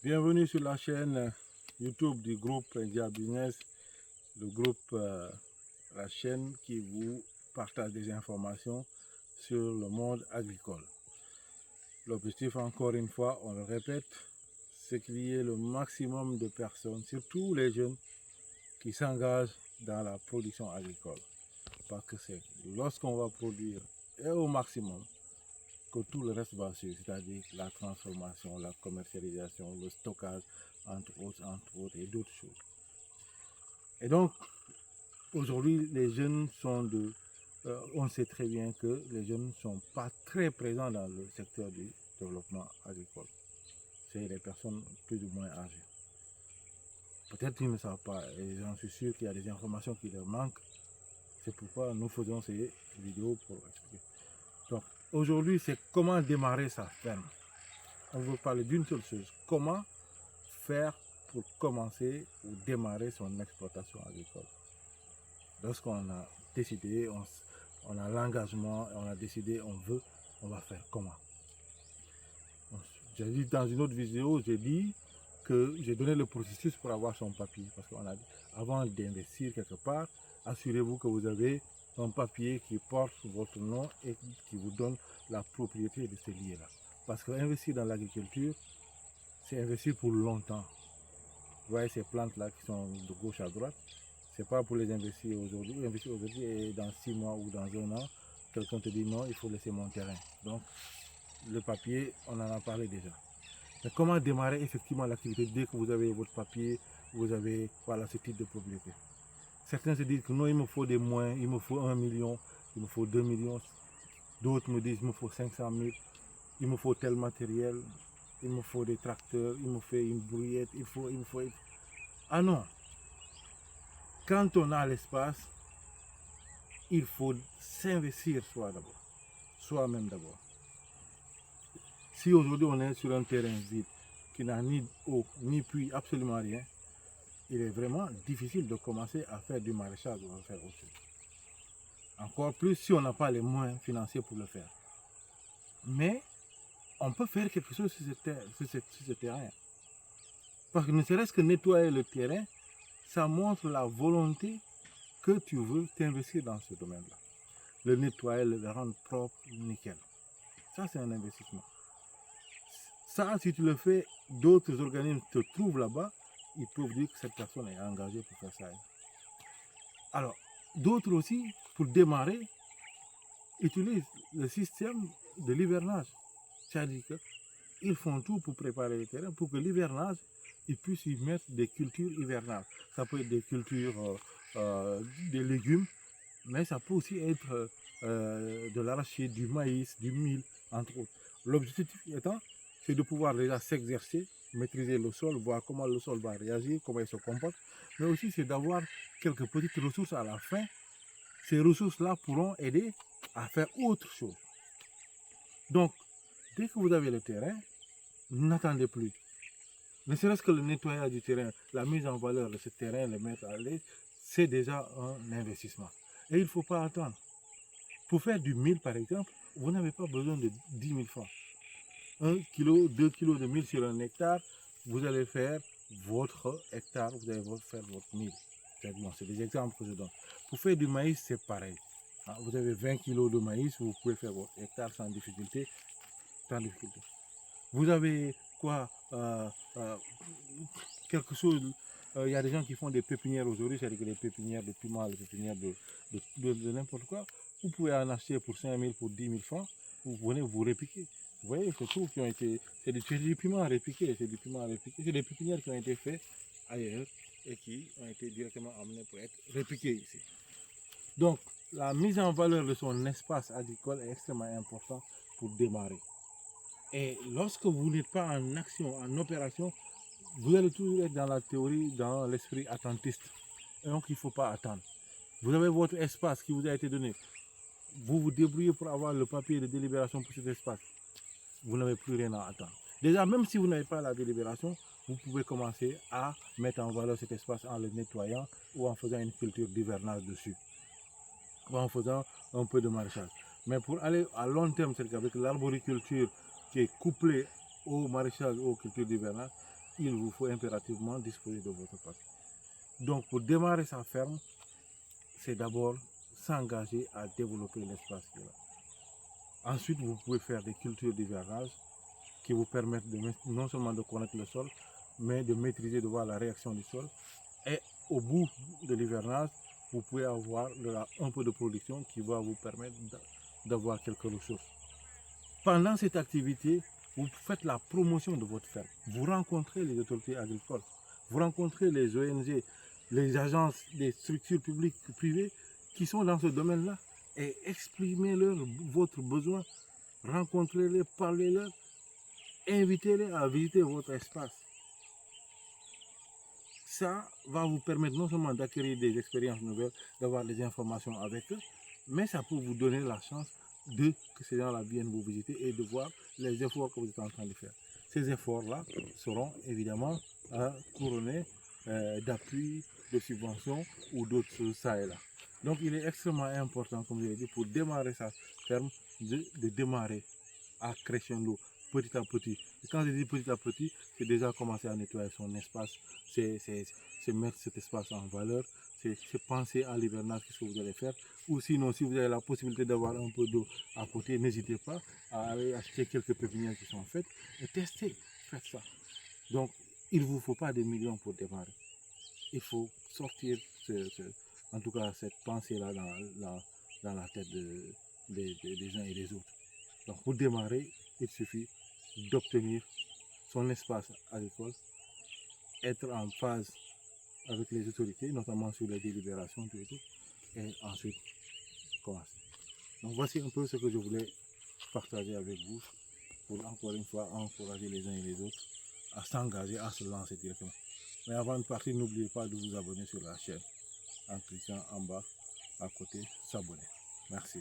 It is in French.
Bienvenue sur la chaîne YouTube du groupe India Business, le groupe, la chaîne qui vous partage des informations sur le monde agricole. L'objectif, encore une fois, on le répète, c'est qu'il y ait le maximum de personnes, surtout les jeunes, qui s'engagent dans la production agricole. Parce que c'est lorsqu'on va produire et au maximum que tout le reste va suivre, c'est-à-dire la transformation, la commercialisation, le stockage, entre autres, et d'autres choses. Et donc, aujourd'hui, les jeunes sont on sait très bien que les jeunes ne sont pas très présents dans le secteur du développement agricole. C'est les personnes plus ou moins âgées. Peut-être qu'ils ne savent pas, et j'en suis sûr qu'il y a des informations qui leur manquent. C'est pourquoi nous faisons ces vidéos pour expliquer. Donc, aujourd'hui, c'est comment démarrer sa ferme. On veut parler d'une seule chose, comment faire pour commencer ou démarrer son exploitation agricole. Lorsqu'on a décidé, on a l'engagement, on a décidé, on va faire comment. J'ai dit dans une autre vidéo, j'ai dit que j'ai donné le processus pour avoir son papier. Parce qu'on a dit, avant d'investir quelque part, assurez-vous que vous avez un papier qui porte votre nom et qui vous donne la propriété de ce lieu-là. Parce qu'investir dans l'agriculture, c'est investir pour longtemps. Vous voyez ces plantes-là qui sont de gauche à droite, c'est pas pour les investir aujourd'hui. Investir aujourd'hui et dans 6 mois ou dans 1 an, quelqu'un te dit non, il faut laisser mon terrain. Donc, le papier, on en a parlé déjà. Mais comment démarrer effectivement l'activité dès que vous avez votre papier, vous avez voilà, ce type de propriété. Certains se disent que non, il me faut des moyens, il me faut 1 million, il me faut 2 millions. D'autres me disent il me faut 500 000, il me faut tel matériel, il me faut des tracteurs, il me faut une brouillette, il faut... Ah non! Quand on a l'espace, il faut s'investir soi-même d'abord. Si aujourd'hui on est sur un terrain vide, qui n'a ni eau, ni puits, absolument rien, il est vraiment difficile de commencer à faire du maraîchage ou à faire autre chose. Encore plus si on n'a pas les moyens financiers pour le faire. Mais on peut faire quelque chose sur ce terrain. Parce que ne serait-ce que nettoyer le terrain, ça montre la volonté que tu veux t'investir dans ce domaine-là. Le nettoyer, le rendre propre, nickel. Ça, c'est un investissement. Ça, si tu le fais, d'autres organismes te trouvent là-bas, ils peuvent dire que cette personne est engagée pour faire ça. Alors, d'autres aussi, pour démarrer, utilisent le système de l'hivernage. C'est-à-dire qu'ils font tout pour préparer le terrain pour que l'hivernage, ils puissent y mettre des cultures hivernales. Ça peut être des cultures, des légumes, mais ça peut aussi être de l'arachide, du maïs, du mil, entre autres. L'objectif étant, c'est de pouvoir déjà s'exercer, maîtriser le sol, voir comment le sol va réagir, comment il se comporte, mais aussi c'est d'avoir quelques petites ressources à la fin. Ces ressources-là pourront aider à faire autre chose. Donc, dès que vous avez le terrain, n'attendez plus. Ne serait-ce que le nettoyage du terrain, la mise en valeur de ce terrain, le mettre à l'aise, c'est déjà un investissement. Et il ne faut pas attendre. Pour faire du mil, par exemple, vous n'avez pas besoin de 10 000 francs. 1 kg, 2 kg de mil sur un hectare, vous allez faire votre hectare, vous allez faire votre mil. C'est des exemples que je donne. Pour faire du maïs, c'est pareil. Vous avez 20 kg de maïs, vous pouvez faire votre hectare sans difficulté. Vous avez quoi quelque chose, il y a des gens qui font des pépinières aujourd'hui, c'est-à-dire que les pépinières de piments, les pépinières de n'importe quoi. Vous pouvez en acheter pour 5 000, pour 10 000 francs, vous venez vous répiquer. Vous voyez, c'est tout qui ont été, c'est du piment répiqué, c'est des pépinières qui ont été faites ailleurs et qui ont été directement amenées pour être répiquées ici. Donc, la mise en valeur de son espace agricole est extrêmement importante pour démarrer. Et lorsque vous n'êtes pas en action, en opération, vous allez toujours être dans la théorie, dans l'esprit attentiste. Et donc, il ne faut pas attendre. Vous avez votre espace qui vous a été donné. Vous vous débrouillez pour avoir le papier de délibération pour cet espace. Vous n'avez plus rien à attendre. Déjà, même si vous n'avez pas la délibération, vous pouvez commencer à mettre en valeur cet espace en le nettoyant ou en faisant une culture d'hivernage dessus. Ou en faisant un peu de maraîchage. Mais pour aller à long terme, c'est-à-dire avec l'arboriculture qui est couplée au maraîchage, aux cultures d'hivernage, il vous faut impérativement disposer de votre papier. Donc pour démarrer sa ferme, c'est d'abord s'engager à développer l'espace qui est là. Ensuite, vous pouvez faire des cultures d'hivernage qui vous permettent non seulement de connaître le sol, mais de maîtriser, de voir la réaction du sol. Et au bout de l'hivernage, vous pouvez avoir un peu de production qui va vous permettre d'avoir quelques ressources. Pendant cette activité, vous faites la promotion de votre ferme. Vous rencontrez les autorités agricoles, vous rencontrez les ONG, les agences, les structures publiques, privées qui sont dans ce domaine-là et exprimez-leur votre besoin, rencontrez-les, parlez-leur, invitez-les à visiter votre espace. Ça va vous permettre non seulement d'acquérir des expériences nouvelles, d'avoir des informations avec eux, mais ça peut vous donner la chance que ces gens-là viennent vous visiter et de voir les efforts que vous êtes en train de faire. Ces efforts-là seront évidemment couronnés d'appui, de subventions ou d'autres choses ça et là. Donc il est extrêmement important, comme je l'ai dit, pour démarrer sa ferme, de démarrer à crescendo, petit à petit. Et quand je dis petit à petit, c'est déjà commencer à nettoyer son espace, c'est mettre cet espace en valeur, c'est penser à l'hivernage, qu'est-ce que vous allez faire. Ou sinon, si vous avez la possibilité d'avoir un peu d'eau à côté, n'hésitez pas à aller acheter quelques pépinières qui sont faites et tester, faites ça. Donc, il ne vous faut pas des millions pour démarrer. Il faut sortir, en tout cas, cette pensée-là dans la tête des uns et des autres. Donc, pour démarrer, il suffit d'obtenir son espace agricole, être en phase avec les autorités, notamment sur les délibérations, tout et tout, et ensuite commencer. Donc, voici un peu ce que je voulais partager avec vous pour encore une fois encourager les uns et les autres à s'engager, à se lancer directement. Mais avant de partir, n'oubliez pas de vous abonner sur la chaîne en cliquant en bas à côté, s'abonner. Merci.